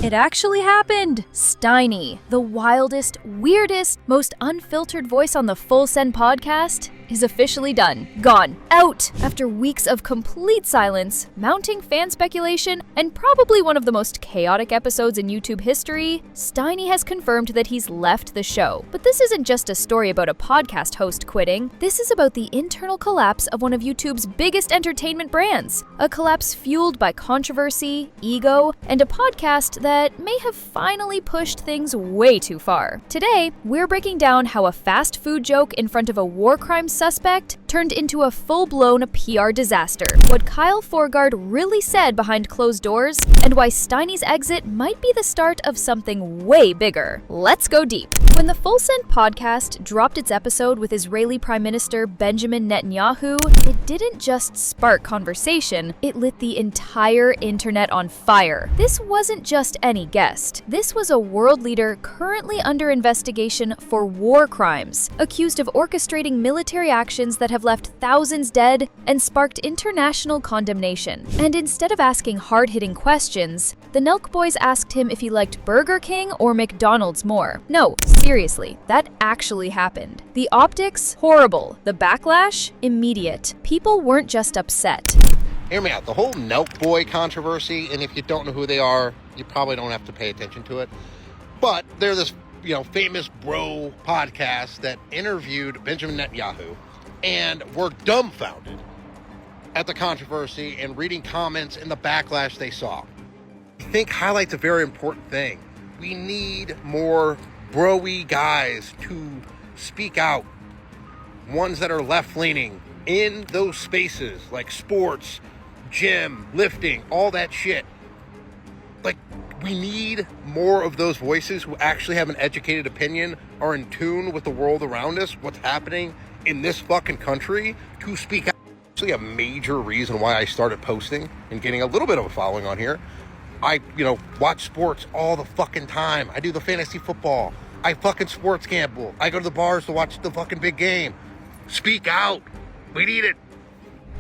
It actually happened! Steiny, the wildest, weirdest, most unfiltered voice on the Full Send podcast, is officially done. Gone. Out! After weeks of complete silence, mounting fan speculation, and probably one of the most chaotic episodes in YouTube history, Steiny has confirmed that he's left the show. But this isn't just a story about a podcast host quitting. This is about the internal collapse of one of YouTube's biggest entertainment brands. A collapse fueled by controversy, ego, and a podcast that may have finally pushed things way too far. Today, we're breaking down how a fast food joke in front of a war crime suspect turned into a full-blown PR disaster, what Kyle Forgeard really said behind closed doors, and why Steiny's exit might be the start of something way bigger. Let's go deep. When the Full Send podcast dropped its episode with Israeli Prime Minister Benjamin Netanyahu, it didn't just spark conversation, it lit the entire internet on fire. This wasn't just any guest. This was a world leader currently under investigation for war crimes, accused of orchestrating military actions that have left thousands dead and sparked international condemnation. And instead of asking hard-hitting questions, the NELK boys asked him if he liked Burger King or McDonald's more. No, seriously, that actually happened. The optics? Horrible. The backlash? Immediate. People weren't just upset. Hear me out. The whole NELK boy controversy, and if you don't know who they are, you probably don't have to pay attention to it. But they're this, famous bro podcast that interviewed Benjamin Netanyahu and were dumbfounded at the controversy and reading comments and the backlash they saw. I think highlights a very important thing. We need more bro-y guys to speak out. Ones that are left-leaning in those spaces like sports, gym, lifting, all that shit. Like, we need more of those voices who actually have an educated opinion, are in tune with the world around us, what's happening in this fucking country, to speak out. Actually, a major reason why I started posting and getting a little bit of a following on here. I, watch sports all the fucking time. I do the fantasy football. I fucking sports gamble. I go to the bars to watch the fucking big game. Speak out. We need it.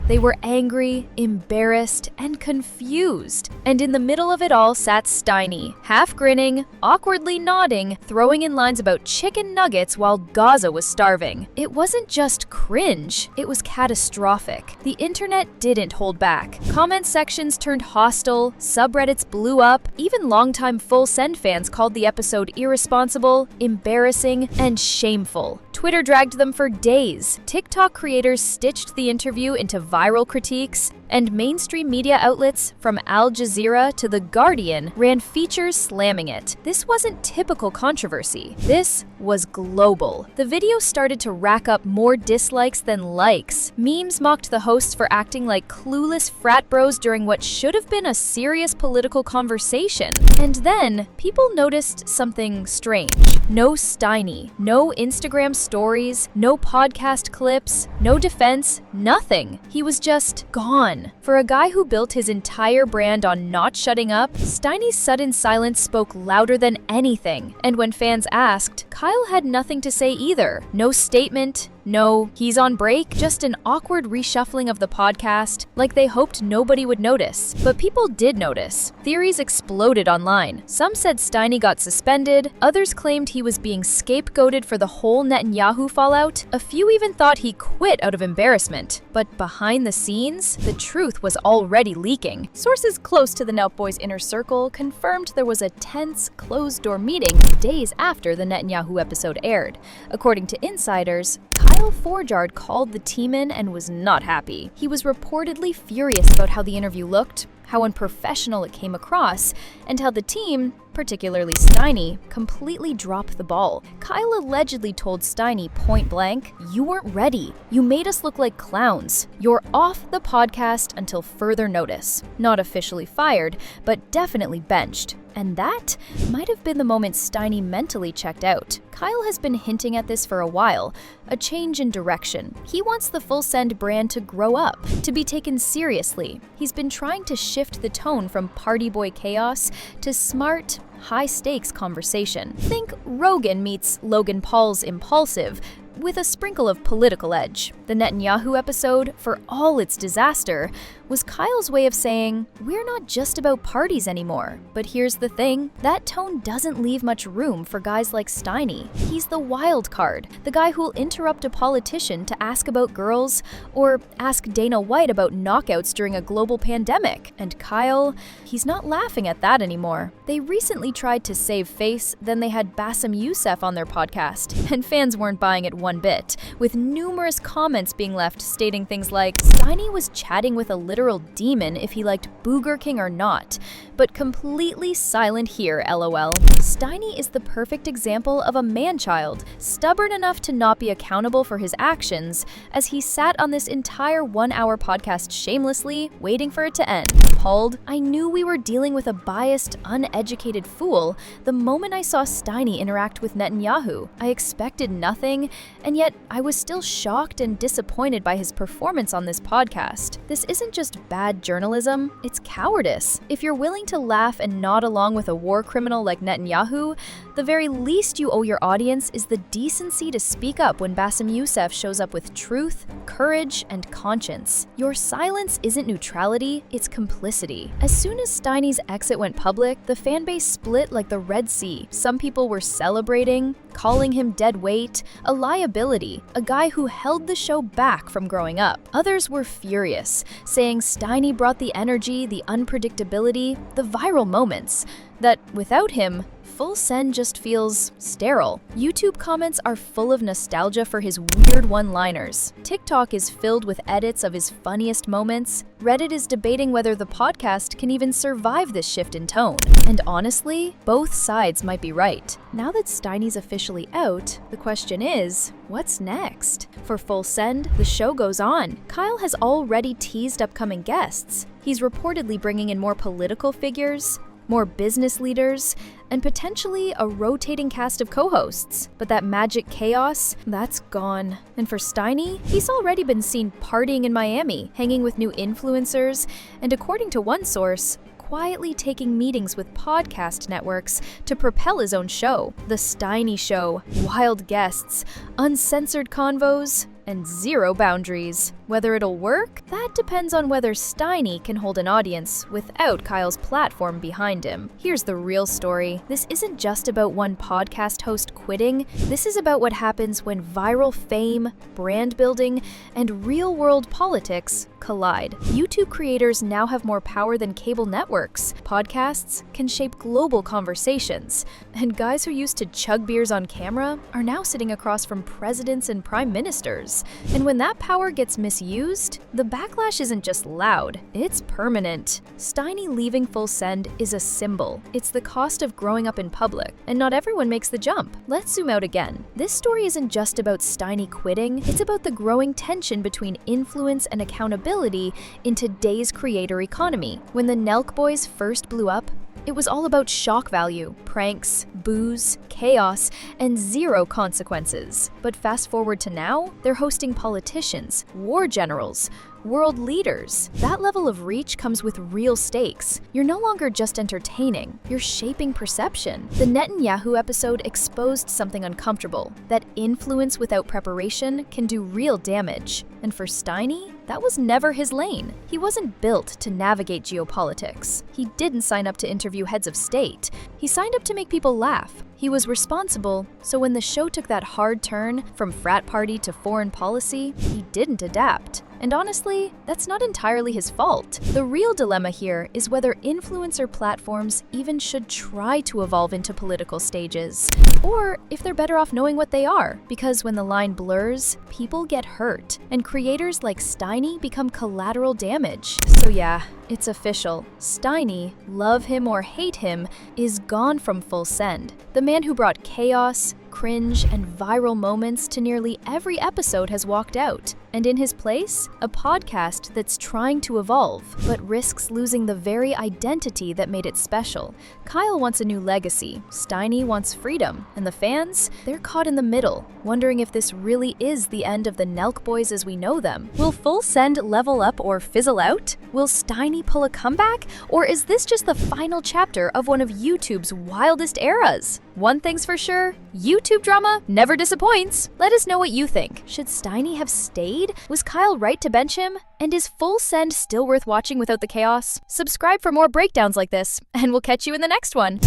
They were angry, embarrassed, and confused. And in the middle of it all sat Steiny, half grinning, awkwardly nodding, throwing in lines about chicken nuggets while Gaza was starving. It wasn't just cringe, it was catastrophic. The internet didn't hold back. Comment sections turned hostile, subreddits blew up, even longtime Full Send fans called the episode irresponsible, embarrassing, and shameful. Twitter dragged them for days. TikTok creators stitched the interview into viral critiques, and mainstream media outlets from Al Jazeera to The Guardian ran features slamming it. This wasn't typical controversy. This was global. The video started to rack up more dislikes than likes. Memes mocked the hosts for acting like clueless frat bros during what should have been a serious political conversation. And then, people noticed something strange. No Steiny, no Instagram stories, no podcast clips, no defense, nothing. He was just gone. For a guy who built his entire brand on not shutting up, Steiny's sudden silence spoke louder than anything. And when fans asked, Kyle had nothing to say either. No statement. No, he's on break, just an awkward reshuffling of the podcast, like they hoped nobody would notice. But people did notice. Theories exploded online. Some said Steiny got suspended, others claimed he was being scapegoated for the whole Netanyahu fallout, a few even thought he quit out of embarrassment. But behind the scenes, the truth was already leaking. Sources close to the NELK boys' inner circle confirmed there was a tense, closed-door meeting days after the Netanyahu episode aired. According to insiders, Kyle Forgeard called the team in and was not happy. He was reportedly furious about how the interview looked, how unprofessional it came across, and how the team, particularly Steiny, completely dropped the ball. Kyle allegedly told Steiny point blank, "You weren't ready. You made us look like clowns. You're off the podcast until further notice." Not officially fired, but definitely benched. And that might have been the moment Steiny mentally checked out. Kyle has been hinting at this for a while, a change in direction. He wants the Full Send brand to grow up, to be taken seriously. He's been trying to shift the tone from party boy chaos to smart, high-stakes conversation. Think Rogan meets Logan Paul's Impulsive, with a sprinkle of political edge. The Netanyahu episode, for all its disaster, was Kyle's way of saying, we're not just about parties anymore. But here's the thing, that tone doesn't leave much room for guys like Steiny. He's the wild card, the guy who'll interrupt a politician to ask about girls, or ask Dana White about knockouts during a global pandemic. And Kyle, he's not laughing at that anymore. They recently tried to save face, then they had Bassem Youssef on their podcast, and fans weren't buying it one bit, with numerous comments being left stating things like, Steiny was chatting with a literal demon if he liked Booger King or not, but completely silent here, lol. Steiny is the perfect example of a man-child, stubborn enough to not be accountable for his actions, as he sat on this entire 1-hour podcast shamelessly, waiting for it to end. Appalled, I knew we were dealing with a biased, uneducated fool the moment I saw Steiny interact with Netanyahu. I expected nothing, and yet I was still shocked and disappointed by his performance on this podcast. This isn't just bad journalism, it's cowardice. If you're willing to laugh and nod along with a war criminal like Netanyahu, the very least you owe your audience is the decency to speak up when Bassem Youssef shows up with truth, courage, and conscience. Your silence isn't neutrality, it's complicity. As soon as Steiny's exit went public, the fanbase split like the Red Sea. Some people were celebrating, calling him dead weight, a liability, a guy who held the show back from growing up. Others were furious, saying Steiny brought the energy, the unpredictability, the viral moments, that without him, Full Send just feels sterile. YouTube comments are full of nostalgia for his weird one-liners. TikTok is filled with edits of his funniest moments. Reddit is debating whether the podcast can even survive this shift in tone. And honestly, both sides might be right. Now that Steiny's officially out, the question is, what's next? For Full Send, the show goes on. Kyle has already teased upcoming guests. He's reportedly bringing in more political figures, more business leaders, and potentially a rotating cast of co-hosts. But that magic chaos, that's gone. And for Steiny, he's already been seen partying in Miami, hanging with new influencers, and according to one source, quietly taking meetings with podcast networks to propel his own show. The Steiny Show, wild guests, uncensored convos, and zero boundaries. Whether it'll work? That depends on whether Steiny can hold an audience without Kyle's platform behind him. Here's the real story. This isn't just about one podcast host quitting. This is about what happens when viral fame, brand building, and real-world politics collide. YouTube creators now have more power than cable networks. Podcasts can shape global conversations. And guys who used to chug beers on camera are now sitting across from presidents and prime ministers. And when that power gets misused, the backlash isn't just loud, it's permanent. Steiny leaving Full Send is a symbol. It's the cost of growing up in public, and not everyone makes the jump. Let's zoom out again. This story isn't just about Steiny quitting, it's about the growing tension between influence and accountability in today's creator economy. When the NELK boys first blew up, it was all about shock value, pranks, booze, chaos, and zero consequences. But fast forward to now, they're hosting politicians, war generals, world leaders. That level of reach comes with real stakes. You're no longer just entertaining, you're shaping perception. The Netanyahu episode exposed something uncomfortable, that influence without preparation can do real damage. And for Steiny, that was never his lane. He wasn't built to navigate geopolitics. He didn't sign up to interview heads of state. He signed up to make people laugh. He was responsible, so when the show took that hard turn from frat party to foreign policy, he didn't adapt. And honestly, that's not entirely his fault. The real dilemma here is whether influencer platforms even should try to evolve into political stages, or if they're better off knowing what they are, because when the line blurs, people get hurt, and creators like Steiny become collateral damage. So yeah, it's official. Steiny, love him or hate him, is gone from Full Send. The man who brought chaos, cringe, and viral moments to nearly every episode has walked out. And in his place, a podcast that's trying to evolve, but risks losing the very identity that made it special. Kyle wants a new legacy, Steiny wants freedom, and the fans, they're caught in the middle, wondering if this really is the end of the NELK boys as we know them. Will Full Send level up or fizzle out? Will Steiny pull a comeback? Or is this just the final chapter of one of YouTube's wildest eras? One thing's for sure, YouTube drama never disappoints. Let us know what you think. Should Steiny have stayed? lead? Was Kyle right to bench him? And is Full Send still worth watching without the chaos? Subscribe for more breakdowns like this, and we'll catch you in the next one.